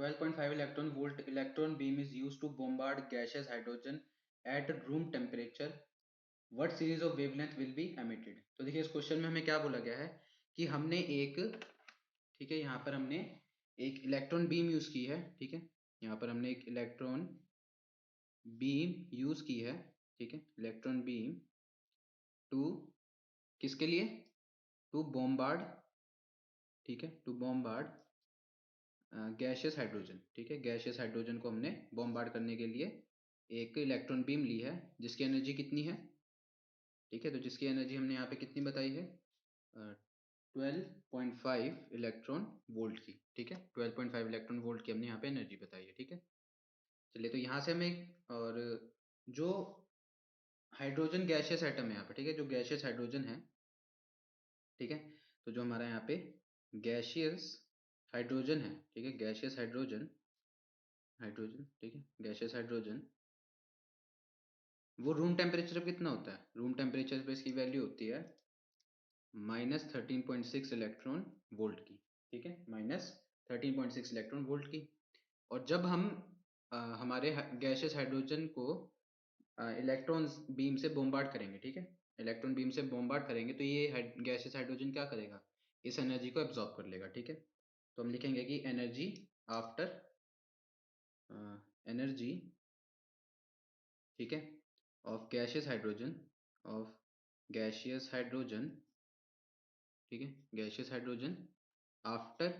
12.5 electron volt electron beam is used to bombard gaseous hydrogen at room temperature. What series of wavelength will be emitted? तो देखिए इस question में हमें क्या बोला गया है कि हमने एक, ठीक है, यहाँ पर हमने एक इलेक्ट्रॉन बीम यूज की है, ठीक है, यहाँ पर हमने एक इलेक्ट्रॉन बीम यूज की है, ठीक है, इलेक्ट्रॉन बीम टू, किसके लिए, टू बॉम्बार्ड, ठीक है, टू बॉम्बार्ड गैशियस हाइड्रोजन, ठीक है, गैशियस हाइड्रोजन को हमने बॉम्बार्ड करने के लिए एक इलेक्ट्रॉन बीम ली है जिसकी एनर्जी कितनी है, ठीक है, तो जिसकी एनर्जी हमने यहाँ पे कितनी बताई है, 12.5 इलेक्ट्रॉन वोल्ट की, ठीक है, 12.5 इलेक्ट्रॉन वोल्ट की हमने यहाँ पे एनर्जी बताई है, ठीक है। चलिए तो यहाँ से हमें, और जो हाइड्रोजन गैशियस एटम है यहाँ पे, ठीक है, जो गैशियस हाइड्रोजन है, ठीक है, तो जो हमारा यहाँ पे गैशियस हाइड्रोजन है, ठीक है, गैशियस हाइड्रोजन, हाइड्रोजन, ठीक है, गैशियस हाइड्रोजन, वो रूम टेम्परेचर पे कितना होता है, रूम टेम्परेचर पे इसकी वैल्यू होती है -13.6 इलेक्ट्रॉन वोल्ट की, ठीक है, -13.6 इलेक्ट्रॉन वोल्ट की। और जब हम हमारे गैशियस हाइड्रोजन को इलेक्ट्रॉन बीम से बोम्बार्ड करेंगे, ठीक है, इलेक्ट्रॉन बीम से बोम्बार्ड करेंगे तो ये गैशियस हाइड्रोजन क्या करेगा, इस एनर्जी को एब्जॉर्ब कर लेगा, ठीक है। तो हम लिखेंगे कि एनर्जी आफ्टर, एनर्जी, ठीक है, of gaseous hydrogen, of gaseous hydrogen, ठीक है, गैशियस हाइड्रोजन आफ्टर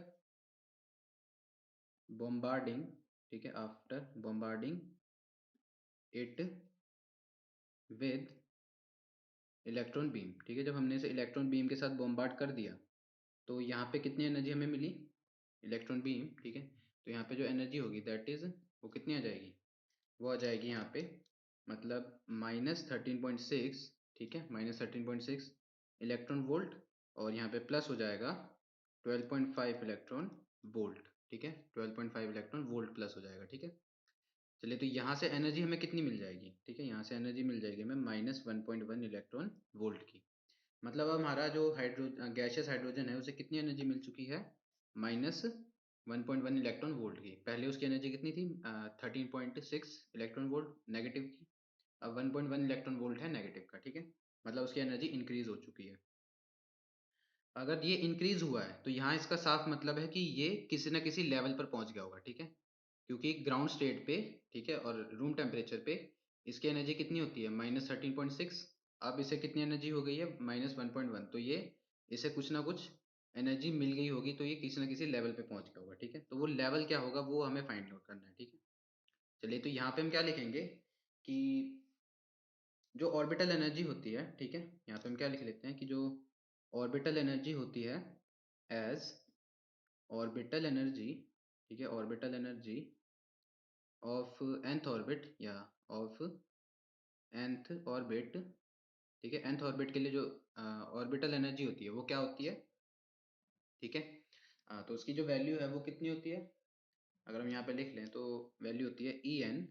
बोम्बार्डिंग, ठीक है, after bombarding it with electron beam, ठीक है, जब हमने इसे इलेक्ट्रॉन बीम के साथ बॉम्बार्ड कर दिया तो यहाँ पे कितनी एनर्जी हमें मिली, इलेक्ट्रॉन बीम, ठीक है, तो यहाँ पे जो एनर्जी होगी दैट इज, वो कितनी आ जाएगी, वो आ जाएगी यहाँ पे, मतलब -13.6, ठीक है, -13.6 इलेक्ट्रॉन वोल्ट, और यहाँ पे प्लस हो जाएगा 12.5 इलेक्ट्रॉन वोल्ट, ठीक है, 12.5 इलेक्ट्रॉन वोल्ट प्लस हो जाएगा, ठीक है। चलिए तो यहाँ से एनर्जी हमें कितनी मिल जाएगी, ठीक है, यहाँ से एनर्जी मिल जाएगी हमें -1.1 इलेक्ट्रॉन वोल्ट की। मतलब अब हमारा जो गैशियस हाइड्रोजन है उसे कितनी एनर्जी मिल चुकी है, -1.1 इलेक्ट्रॉन वोल्ट की। पहले उसकी एनर्जी कितनी थी, 13.6 इलेक्ट्रॉन वोल्ट नेगेटिव की, अब 1.1 इलेक्ट्रॉन वोल्ट है नेगेटिव का, ठीक है, मतलब उसकी एनर्जी इंक्रीज हो चुकी है। अगर ये इंक्रीज हुआ है तो यहाँ इसका साफ मतलब है कि ये किसी न किसी लेवल पर पहुंच गया होगा, ठीक है, क्योंकि ग्राउंड स्टेट पे, ठीक है, और रूम टेम्परेचर पे इसकी एनर्जी कितनी होती है, -13.6, अब इसे कितनी एनर्जी हो गई है, -1.1, तो ये इसे कुछ ना कुछ एनर्जी मिल गई होगी, तो ये किसी न किसी लेवल पे पहुंच गया होगा, ठीक है, तो वो लेवल क्या होगा वो हमें फाइंड आउट करना है, ठीक है। चलिए तो यहाँ पे हम क्या लिखेंगे कि जो ऑर्बिटल एनर्जी होती है, ठीक है, यहाँ पे हम क्या लिख लेते हैं कि जो ऑर्बिटल एनर्जी होती है एज ऑर्बिटल एनर्जी, ठीक है, orbital energy of nth orbit या ऑफ nth ऑर्बिट, ठीक है, nth ऑर्बिट के लिए जो ऑर्बिटल एनर्जी होती है वो क्या होती है, ठीक है, तो उसकी जो वैल्यू है वो कितनी होती है, अगर हम यहाँ पे लिख लें तो वैल्यू होती है En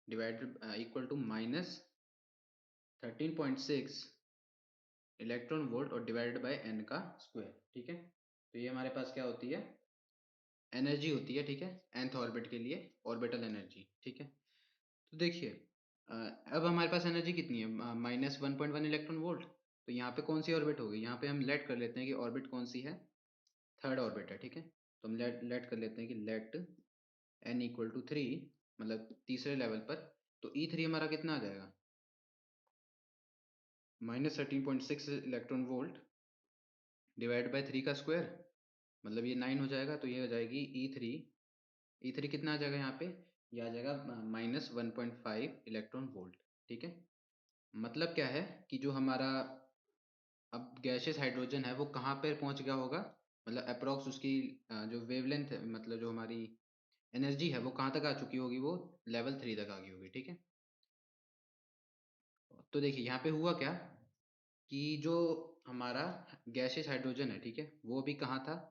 divided equal to -13.6 electron volt और डिवाइडेड बाय n का स्क्वायर, ठीक है, तो ये हमारे पास क्या होती है, एनर्जी होती है, ठीक है, nth ऑर्बिट के लिए ऑर्बिटल एनर्जी, ठीक है। तो देखिए अब हमारे पास एनर्जी कितनी है, -1.1 इलेक्ट्रॉन वोल्ट, तो यहाँ पे कौन सी ऑर्बिट होगी, यहाँ पे हम लेट कर लेते हैं कि ऑर्बिट कौन सी है, थर्ड ऑर्बिट है, ठीक है, तो हम लेट कर लेते हैं कि लेट n इक्वल टू 3, मतलब तीसरे लेवल पर, तो E3 हमारा कितना आ जाएगा, -13.6 इलेक्ट्रॉन वोल्ट डिवाइड बाय 3 का स्क्वायर, मतलब ये 9 हो जाएगा, तो ये हो जाएगी E3 कितना आ जाएगा यहाँ पे, ये आ जाएगा -1.5 इलेक्ट्रॉन वोल्ट, ठीक है। मतलब क्या है कि जो हमारा अब गैशियस हाइड्रोजन है वो कहाँ पर पहुँच गया होगा, मतलब अप्रॉक्स उसकी जो वेवलेंथ है, मतलब जो हमारी एनर्जी है वो कहाँ तक आ चुकी होगी, वो लेवल 3 तक आ गई होगी, ठीक है। तो देखिए यहाँ पे हुआ क्या कि जो हमारा गैशियस हाइड्रोजन है, ठीक है, वो भी कहाँ था,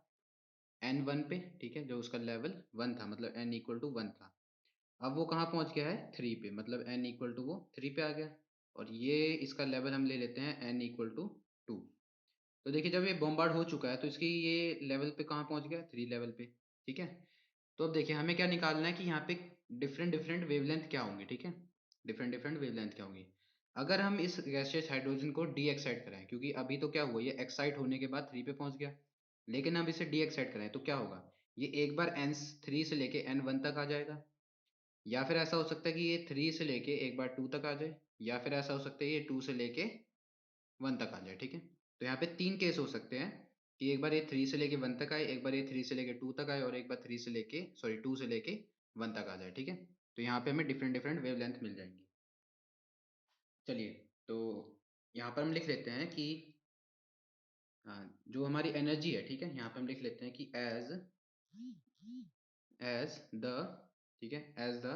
N1 पे, ठीक है, जो उसका लेवल 1 था, मतलब n इक्वल टू 1 था, अब वो कहाँ पहुँच गया है 3 पे, मतलब n इक्वल टू वो 3 पे आ गया, और ये इसका लेवल हम ले लेते हैं n इक्वल टू 2। तो देखिए जब ये बॉम्बार्ड हो चुका है तो इसकी ये लेवल पे कहाँ पहुँच गया, 3 लेवल पे, ठीक है। तो अब देखिए हमें क्या निकालना है कि यहाँ पे डिफरेंट डिफरेंट वेवलेंथ क्या होंगी, ठीक है, डिफरेंट डिफरेंट वेवलेंथ क्या होंगी। अगर हम इस गैसियस हाइड्रोजन को डी एक्साइट कराएं, क्योंकि अभी तो क्या हुआ, ये एक्साइट होने के बाद 3 पे पहुंच गया, लेकिन अब इसे डी एक्साइट कराएं तो क्या होगा, ये एक बार एन 3 से लेके एन 1 तक आ जाएगा, या फिर ऐसा हो सकता है कि ये 3 से लेके एक बार 2 तक आ जाए, या फिर ऐसा हो सकता है ये 2 से लेके 1 तक आ जाए, ठीक है। तो यहाँ पे 3 केस हो सकते हैं कि एक बार ये 3 से लेके 1 तक आए, एक बार ये 3 से लेके 2 तक आए, और एक बार 3 से लेके 2 से लेके 1 तक आ जाए, ठीक है। तो यहाँ पे हमें डिफरेंट डिफरेंट वेवलेंथ मिल जाएंगी। चलिए, तो यहाँ पर हम लिख लेते हैं कि जो हमारी एनर्जी है, ठीक है, यहाँ पे हम लिख लेते हैं कि एज द, ठीक है, एज द,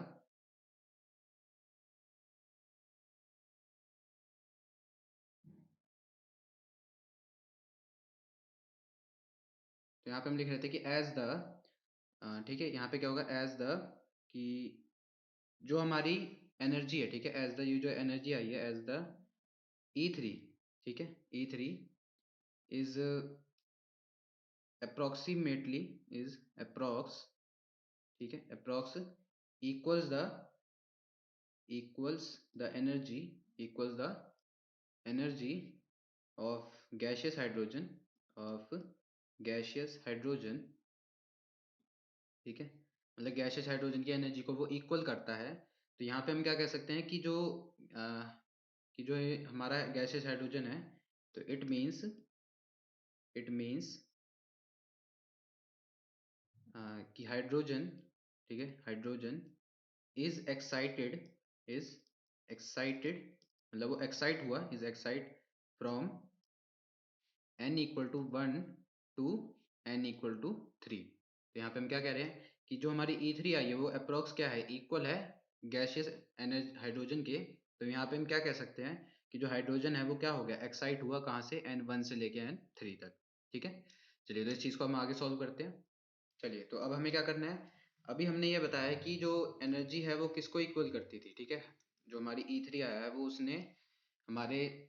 तो यहाँ पे हम लिख लेते हैं कि एज द, ठीक है, यहाँ पे क्या होगा, एज द, कि जो हमारी एनर्जी है, ठीक है, एज द, ये जो एनर्जी आई है एज द E3, ठीक है, E3 is approximately, is approx, ठीक है, approx equals the energy, equals the energy of gaseous hydrogen, of gaseous hydrogen, ठीक है, मतलब गैसियस हाइड्रोजन की एनर्जी को वो इक्वल करता है। तो यहाँ पे हम क्या कह सकते हैं कि जो ये हमारा गैसियस हाइड्रोजन है, तो इट मीन्स कि हाइड्रोजन, ठीक है, hydrogen is excited, is excited, मतलब वो एक्साइट हुआ, is excite from n equal to 1 to n equal to 3। तो यहाँ पे हम क्या कह रहे हैं कि जो हमारी E3 आई है वो अप्रोक्स क्या है, इक्वल है गैसियस एनर्जी हाइड्रोजन के। तो यहाँ पे हम क्या कह सकते हैं कि जो हाइड्रोजन है वो क्या हो गया, एक्साइट हुआ कहाँ से, n1 से लेके n3 तक, ठीक है। चलिए, तो इस चीज़ को हम आगे सॉल्व करते हैं। चलिए, तो अब हमें क्या करना है, अभी हमने ये बताया कि जो एनर्जी है वो किसको इक्वल करती थी, ठीक है, जो हमारी E3 आया है वो उसने हमारे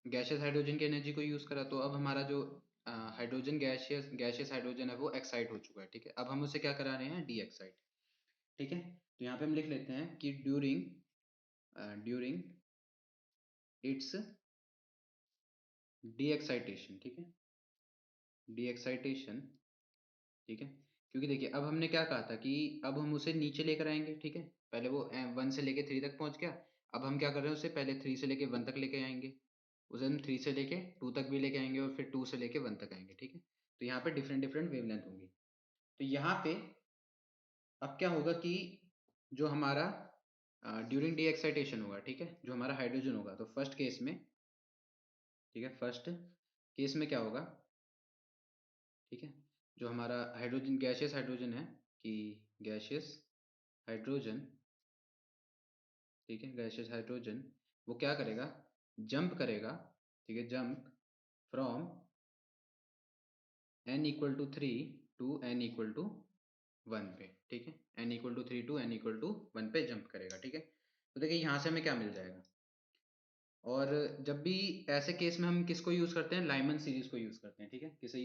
गैसियस हाइड्रोजन की एनर्जी को यूज़ करा। तो अब हमारा जो हाइड्रोजन गैसियस गैसियस हाइड्रोजन है वो एक्साइट हो चुका है, ठीक है। अब हम उसे क्या करा रहे हैं, डी एक्साइट, ठीक है। तो यहाँ पे हम लिख लेते हैं कि ड्यूरिंग इट्स डी एक्साइटेशन, ठीक है, डी एक्साइटेशन, ठीक है। क्योंकि देखिए अब हमने क्या कहा था कि अब हम उसे नीचे लेकर आएंगे, ठीक है, पहले वो 1 से लेके 3 तक पहुंच गया, अब हम क्या कर रहे हैं, उसे पहले 3 से लेके 1 तक लेके आएंगे, उसे हम 3 से लेके 2 तक भी लेके आएंगे, और फिर 2 से लेके 1 तक आएंगे, ठीक है। तो यहाँ पे डिफरेंट डिफरेंट वेवलेंथ होंगी। तो यहाँ पे अब क्या होगा कि जो हमारा ड्यूरिंग डी एक्साइटेशन होगा, ठीक है, जो हमारा हाइड्रोजन होगा, तो फर्स्ट केस में, ठीक है, फर्स्ट केस में क्या होगा, ठीक है, जो हमारा हाइड्रोजन गैसियस हाइड्रोजन है, कि गैसियस हाइड्रोजन, ठीक है, गैसियस हाइड्रोजन वो क्या करेगा, जंप करेगा, ठीक है, jump from n equal to 3 to n equal to 1 पे, ठीक है, n equal to 3 to n equal to 1 पे जंप करेगा, ठीक है। तो देखिए यहाँ से हमें क्या मिल जाएगा, और जब भी ऐसे केस में हम किसको यूज़ करते हैं, लाइमन सीरीज को यूज़ करते हैं, ठीक है, किसे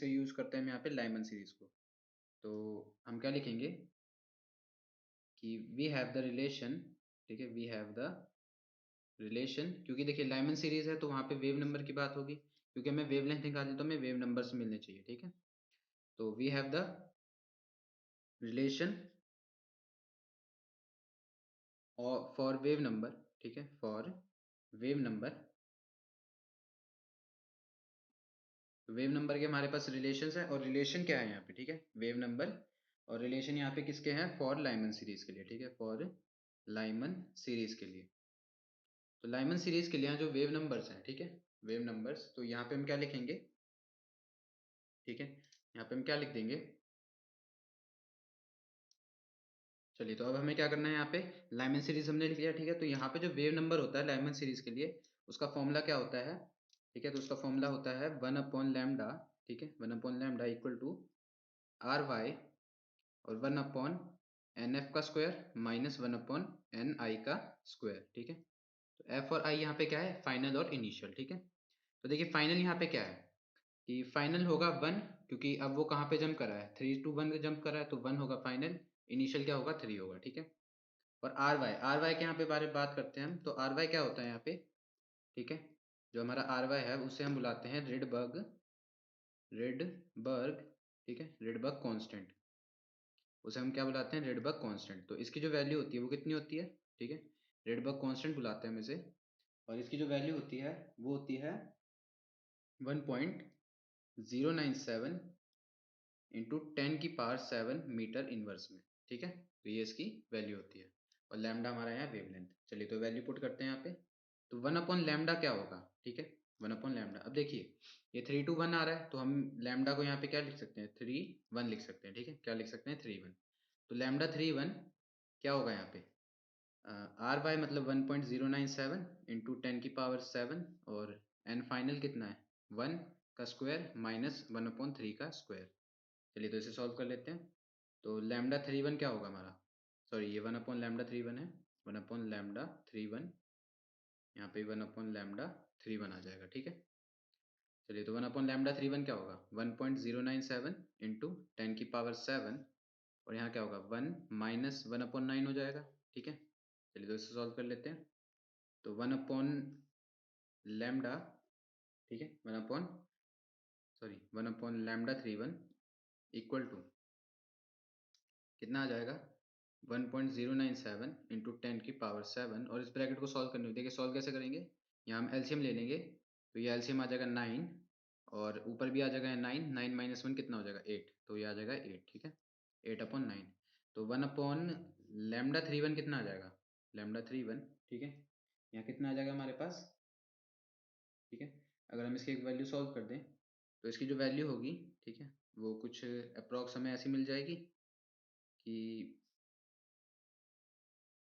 यूज़ करते हैं हम यहाँ पे, लाइमन सीरीज को। तो हम क्या लिखेंगे कि वी हैव द रिलेशन, ठीक है, वी हैव द रिलेशन, क्योंकि देखिए लाइमन सीरीज है तो वहाँ पे वेव नंबर की बात होगी, क्योंकि हमें वेवलेंथ निकालनी तो हमें वेव नंबर से मिलने चाहिए, ठीक है। तो वी हैव द रिलेशन और फॉर वेव नंबर, ठीक है, for wave number, wave number के हमारे पास रिलेशंस है, और रिलेशन क्या है यहाँ पे, ठीक है, वेव नंबर, और रिलेशन यहाँ पे किसके हैं, फॉर लाइमन सीरीज के लिए, ठीक है, फॉर लाइमन सीरीज के लिए। तो लाइमन सीरीज के लिए यहाँ जो वेव नंबर्स हैं, ठीक है, वेव नंबर्स, तो यहाँ पे हम क्या लिखेंगे, ठीक है, यहाँ पे हम क्या लिख देंगे। चलिए, तो अब हमें क्या करना है, यहाँ पे लाइमन सीरीज हमने लिख लिया, ठीक है। तो यहाँ पे जो वेव नंबर होता है लाइमन सीरीज के लिए, उसका फॉर्मूला क्या होता है, ठीक है, तो उसका फॉर्मूला होता है 1/λ, ठीक है, 1/λ इक्वल टू RY, और 1/NF का स्क्वायर माइनस 1/NI का स्क्वायर, ठीक है। तो एफ और आई यहाँ पे क्या है, फाइनल और इनिशियल, ठीक है। तो देखिए फाइनल यहाँ पे क्या है, कि फाइनल होगा 1, क्योंकि अब वो कहाँ पे जंप कर रहा है, 3 to 1 जंप कर रहा है, तो 1 होगा फाइनल, इनिशियल क्या होगा 3 होगा, ठीक है। और आर वाई के यहाँ पे बारे में बात करते हैं हम, तो आर वाई क्या होता है यहाँ पे, ठीक है। जो हमारा आर वाई है उसे हम बुलाते हैं रेडबर्ग, ठीक है, रेडबर्ग कांस्टेंट। उसे हम क्या बुलाते हैं, रेडबर्ग कांस्टेंट। तो इसकी जो वैल्यू होती है वो कितनी होती है, ठीक है, रेडबर्ग कांस्टेंट बुलाते हैं हम इसे। और इसकी जो वैल्यू होती है वो होती है 1.097 इंटू 10⁻7 मीटर इनवर्स में, ठीक है। तो ये इसकी वैल्यू होती है। और लैम्डा हमारा यहाँ वेवलेंथ। चलिए तो वैल्यू पुट करते हैं यहाँ पे। तो 1/लैम्डा क्या होगा, ठीक है, 1/लैम्डा। अब देखिए ये 3 to 1 आ रहा है, तो हम लैम्डा को यहाँ पे क्या लिख सकते हैं, 3 1 लिख सकते हैं, ठीक है। क्या लिख सकते हैं, 3 1। तो लैम्डा 3 1 क्या होगा यहाँ पे, आर वाई मतलब 1.097 इंटू 10⁻7, और एन फाइनल कितना है, 1 का स्क्वायर माइनस 1/3 का स्क्वायर। चलिए तो इसे सॉल्व कर लेते हैं। तो लैम्डा 3 1 क्या होगा हमारा, सॉरी ये 1/लैम्डा 3 1 है, 1/लैम्डा 3 1, यहाँ पे 1/लैम्डा 3 1 आ जाएगा, ठीक है। चलिए तो 1/लैम्डा 3 1 क्या होगा, 1.097 इंटू 10⁻7, और यहाँ क्या होगा 1 माइनस 1/9 हो जाएगा, ठीक है। चलिए तो इसे सॉल्व कर लेते हैं। तो 1/लैम्डा, ठीक है, 1/लैम्डा 3 1 इक्वल टू कितना आ जाएगा, 1.097 इंटू 10⁻7, और इस ब्रैकेट को सॉल्व करनी होती है। देखिए सॉल्व कैसे करेंगे, यहाँ हम एलसीएम ले लेंगे, तो ये एलसीएम आ जाएगा 9, और ऊपर भी आ जाएगा 9, 9 माइनस 1 कितना हो जाएगा 8, तो ये आ जाएगा 8, ठीक है, 8/9। तो 1/लैम्डा 3 1 कितना आ जाएगा, लैम्डा 3 1, ठीक है, यहाँ कितना आ जाएगा हमारे पास, ठीक है। अगर हम इसकी एक वैल्यू सॉल्व कर दें, तो इसकी जो वैल्यू होगी, ठीक है, वो कुछ अप्रॉक्स हमें ऐसी मिल जाएगी कि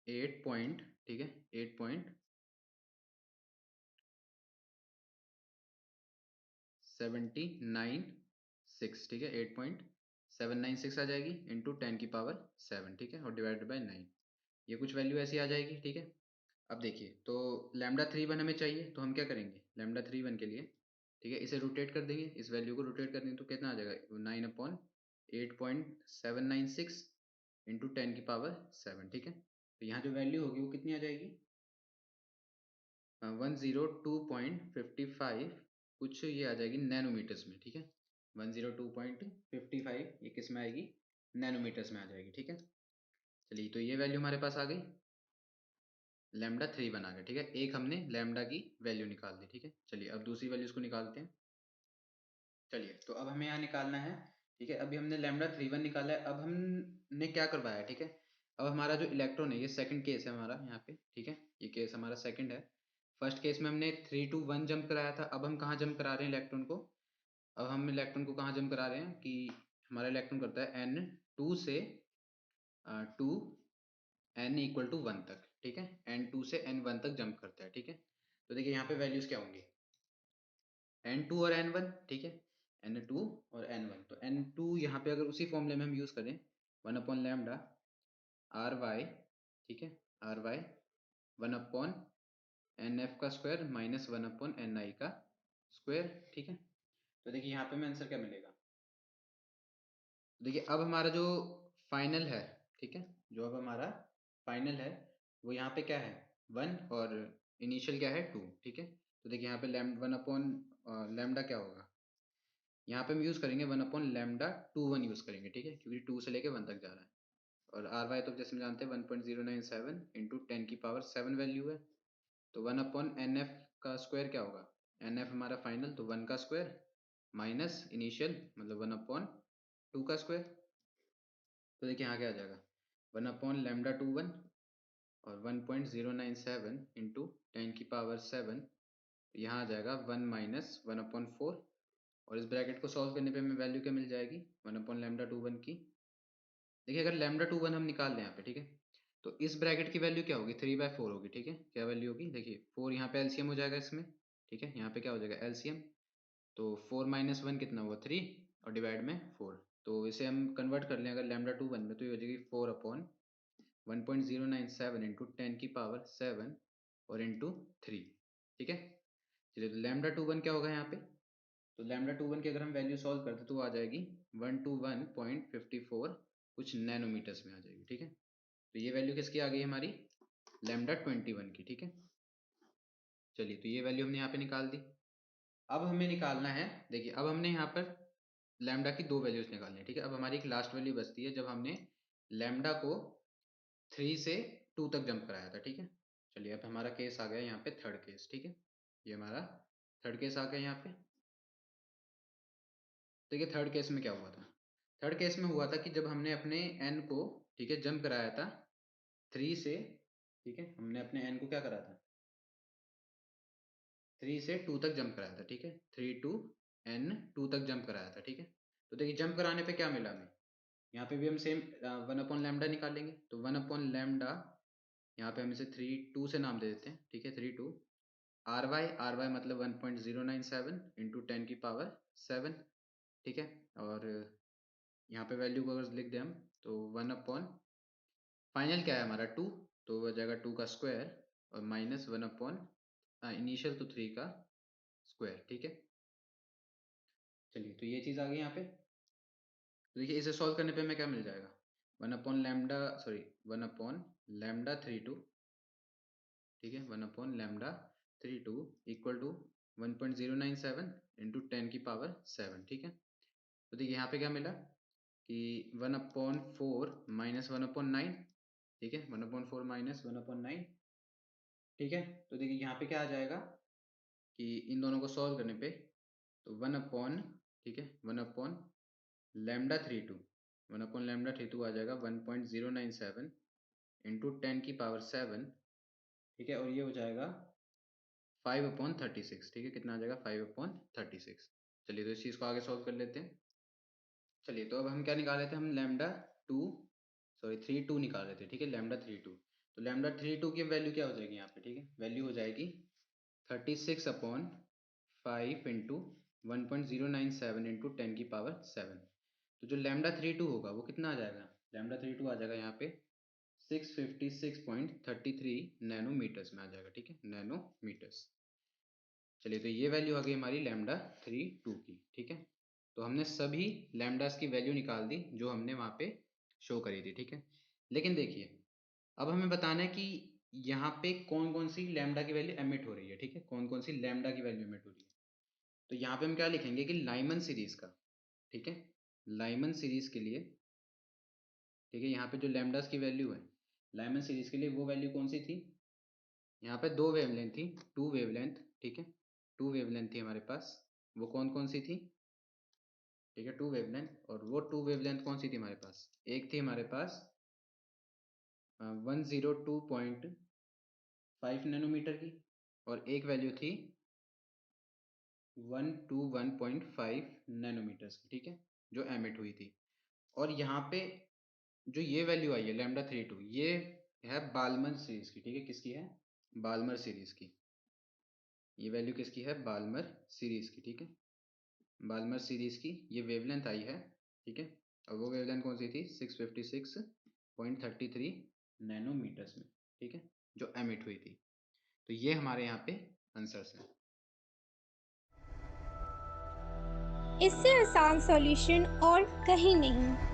8 पॉइंट, ठीक है, 8.796, ठीक है, 8.796 आ जाएगी इंटू 10⁻7, ठीक है, और डिवाइडेड बाई 9। ये कुछ वैल्यू ऐसी आ जाएगी, ठीक है। अब देखिए तो लैम्डा 3 1 हमें चाहिए, तो हम क्या करेंगे लैम्डा 3 1 के लिए, ठीक है, इसे रोटेट कर देंगे, इस वैल्यू को रोटेट कर देंगे, तो कितना आ जाएगा 9/8.796 इंटू 10⁻7, ठीक है। तो यहाँ जो वैल्यू होगी वो कितनी आ जाएगी, 102.55 कुछ ये आ जाएगी नैनोमीटर्स में, ठीक है। 102.55 ये किस में आएगी, नैनोमीटर्स में आ जाएगी, ठीक है। चलिए तो ये वैल्यू हमारे पास आ गई, लैम्डा 3 1 आ गया, ठीक है। एक हमने लैम्डा की वैल्यू निकाल दी, ठीक है। चलिए अब दूसरी वैल्यूज को निकालते हैं। चलिए तो अब हमें यहाँ निकालना है, ठीक है। अभी हमने लैम्डा 3 1 निकाला है, अब हमने क्या करवाया है, ठीक है। अब हमारा जो इलेक्ट्रॉन है, ये सेकंड केस है हमारा यहाँ पे, ठीक है, ये केस हमारा सेकंड है। फर्स्ट केस में हमने 3 to 1 जंप कराया था, अब हम कहाँ जंप करा रहे हैं इलेक्ट्रॉन को, अब हम इलेक्ट्रॉन को कहाँ जंप करा रहे हैं कि हमारा इलेक्ट्रॉन करता है n2 से 2n = 1 तक, ठीक है, n2 से n1 तक जंप करता है, ठीक है। तो देखिए यहाँ पे वैल्यूज क्या होंगी, n2 और n1, ठीक है, n2 और n1। तो n2 यहाँ पे अगर उसी फॉर्मूले में हम यूज़ करें, 1/लैम्डा आर वाई, ठीक है, आर वाई 1/nf का स्क्वायर माइनस 1/ni का स्क्वायर, ठीक है। तो देखिए यहाँ पे हमें आंसर क्या मिलेगा, देखिए अब हमारा जो फाइनल है, ठीक है, जो अब हमारा फाइनल है वो यहाँ पे क्या है 1, और इनिशियल क्या है 2, ठीक है। तो देखिए यहाँ पे 1/लैम्डा क्या होगा, यहाँ पे हम यूज़ करेंगे 1/लैम्डा 2 1 यूज़ करेंगे, ठीक है, क्योंकि 2 से लेके 1 तक जा रहा है। और आर वाई तो जैसे हम जानते हैं 1.097 इंटू 10⁻7 वैल्यू है। तो 1/nf का स्क्वायर क्या होगा, nf हमारा फाइनल, तो 1 का स्क्वायर माइनस इनिशियल मतलब 1/2 का स्क्वायर। तो देखिए यहाँ क्या आ जाएगा 1/लैम्डा 2 1 और 1.097 इंटू 10⁻7, यहाँ आ जाएगा 1 माइनस 1/4, और इस ब्रैकेट को सॉल्व करने पे हमें वैल्यू क्या मिल जाएगी 1/लैम्डा 2 1 की। देखिए अगर लैम्डा 2 1 हम निकाल लें यहाँ पे, ठीक है, तो इस ब्रैकेट की वैल्यू क्या होगी 3/4 होगी, ठीक है। क्या वैल्यू होगी, देखिए 4 यहाँ पे एलसीएम हो जाएगा इसमें, ठीक है, यहाँ पे क्या हो जाएगा एलसीएम, तो 4 माइनस 1 कितना हुआ 3, और डिवाइड में 4। तो इसे हम कन्वर्ट कर लें अगर लैम्डा 2 1 में, तो ये हो जाएगी 4/1.097 इंटू 10⁻7 और इंटू 3, ठीक है। चलिए तो लैम्डा 2 1 क्या होगा यहाँ पे, तो λ21 की अगर हम वैल्यू सॉल्व करते तो वो आ जाएगी 121.54 कुछ नैनोमीटर्स में आ जाएगी, ठीक है। तो ये वैल्यू किसकी आ गई हमारी, λ21 की, ठीक है। चलिए, तो ये वैल्यू हमने यहाँ पे निकाल दी। अब हमें निकालना है, देखिए अब हमने यहाँ पर लैम्डा की दो वैल्यूज निकालनी है, ठीक है। अब हमारी एक लास्ट वैल्यू बचती है जब हमने लैम्डा को 3 से 2 तक जंप कराया था, ठीक है। चलिए, अब हमारा केस आ गया यहाँ पे थर्ड केस, ठीक है। ये हमारा थर्ड केस आ गया यहाँ पे। देखिए थर्ड केस में क्या हुआ था, थर्ड केस में हुआ था कि जब हमने अपने एन को, ठीक है, जंप कराया था 3 से, ठीक है, हमने अपने एन को क्या करा था, 3 से 2 तक जंप कराया था, ठीक है। 3 टू एन 2 तक जंप कराया था, ठीक है। तो देखिए जंप कराने पे क्या मिला हमें, यहाँ पे भी हम सेम 1/λ निकालेंगे। तो 1/λ, यहाँ पे हम इसे 3 2 से नाम दे देते हैं, ठीक है। 3 2 आर वाई मतलब 1.097 इंटू 10 की पावर 7, ठीक है। और यहाँ पे वैल्यू को अगर लिख दें हम तो 1/, फाइनल क्या है हमारा 2, तो वो जाएगा 2 का स्क्वायर और माइनस 1/, इनिशियल तो 3 का स्क्वायर, ठीक है। चलिए, तो ये चीज़ आ गई यहाँ पे। तो देखिए इसे सॉल्व करने पे हमें क्या मिल जाएगा, 1/λ32, ठीक है, 1/λ32 इक्वल टू 1.097 इंटू 10 की पावर 7, ठीक है। तो देखिए यहाँ पे क्या मिला कि 1/4 माइनस 1/9, ठीक है, 1/4 माइनस 1/9, ठीक है। तो देखिए यहाँ पे क्या आ जाएगा कि इन दोनों को सॉल्व करने पे तो 1/, ठीक है, 1/λ32, 1/λ32 आ जाएगा 1.097 इंटू 10 की पावर 7, ठीक है। और ये हो जाएगा 5/36, ठीक है। कितना आ जाएगा, 5/36। चलिए, तो इस चीज़ को आगे सॉल्व कर लेते हैं। चलिए, तो अब हम क्या निकाल रहे थे, हम थ्री टू निकाल रहे थे, ठीक है, λ32। तो λ32 की वैल्यू क्या हो जाएगी यहाँ पे, ठीक है, वैल्यू हो जाएगी 36/5 इंटू 1.097 इंटू 10 की पावर 7। तो जो λ32 होगा वो कितना आ जाएगा, λ32 आ जाएगा यहाँ पे 656.33 नैनोमीटर्स में आ जाएगा, ठीक है, नैनोमीटर्स। चलिए, तो ये वैल्यू आ गई हमारी λ32 की, ठीक है। तो हमने सभी लैम्डास की वैल्यू निकाल दी जो हमने वहाँ पे शो करी थी, ठीक है। लेकिन देखिए अब हमें बताना है कि यहाँ पे कौन कौन सी लैम्डा की वैल्यू एमिट हो रही है, ठीक है, कौन कौन सी लैम्डा की वैल्यू एमिट हो रही है। तो यहाँ पे हम क्या लिखेंगे कि लाइमन सीरीज का, ठीक है, लाइमन सीरीज के लिए, ठीक है, यहाँ पे जो लैम्डास की वैल्यू है लाइमन सीरीज के लिए वो वैल्यू कौन सी थी, यहाँ पे दो वेवलेंथ थी, टू वेवलेंथ, ठीक है, टू वेवलेंथ थी हमारे पास। वो कौन कौन सी थी, ठीक है, टू वेवलेंथ। और वो टू वेवलेंथ कौन सी थी हमारे पास, एक थी हमारे पास 102.5 नैनोमीटर की, और एक वैल्यू थी 121.5 नैनोमीटर्स की, ठीक है, जो एमिट हुई थी। और यहाँ पे जो ये वैल्यू आई है λ32, ये है बाल्मर सीरीज की, ठीक है, किसकी है, बाल्मर सीरीज की। ये वैल्यू किसकी है, बाल्मर सीरीज की, ठीक है, बाल्मर सीरीज की ये वेवलेंथ आई है, ठीक है। और वो वेवलेंथ कौन सी थी, 656.33 नैनोमीटर्स में, ठीक है, जो एमिट हुई थी। तो ये हमारे यहाँ पे आंसर्स हैं। इससे आसान सॉल्यूशन और कहीं नहीं।